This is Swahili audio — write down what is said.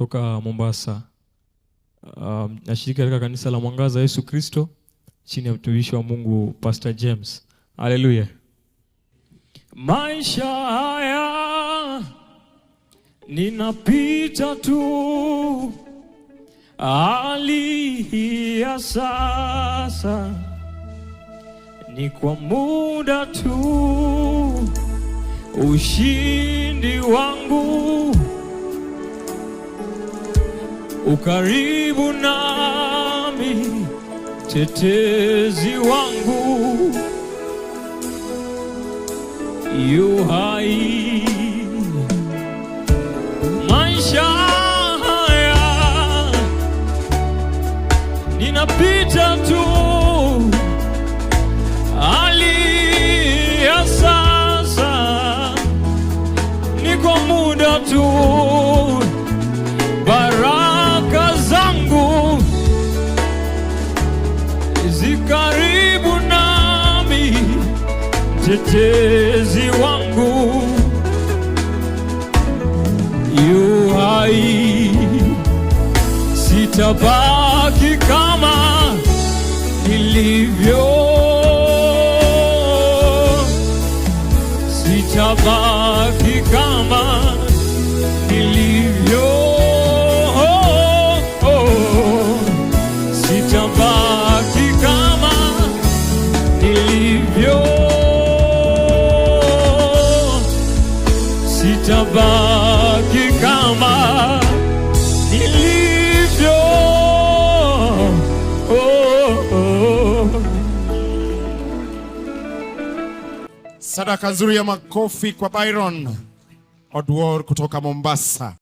kutoka Mombasa. Nashiriki katika kanisa la Mwangaza Yesu Kristo chini ya mtumishi wa Mungu Pastor James. Haleluya. Maisha haya ninapita tu, hali ya sasa ni kwa muda tu. Ushindi wangu ukaribu nami, tetezi wangu yu hai. Maisha haya ninapita tu, hali ya sasa ni kwa muda tu. Baraka zangu zikaribu nami, tetezi wangu yu hai. Sitabaki kama nilivyo, sitabaki kama nilivyo, sitabaki kama nilivyo, sitabaki kama nilivyo. Sadaka nzuri ya makofi kwa Byron Odwor kutoka Mombasa.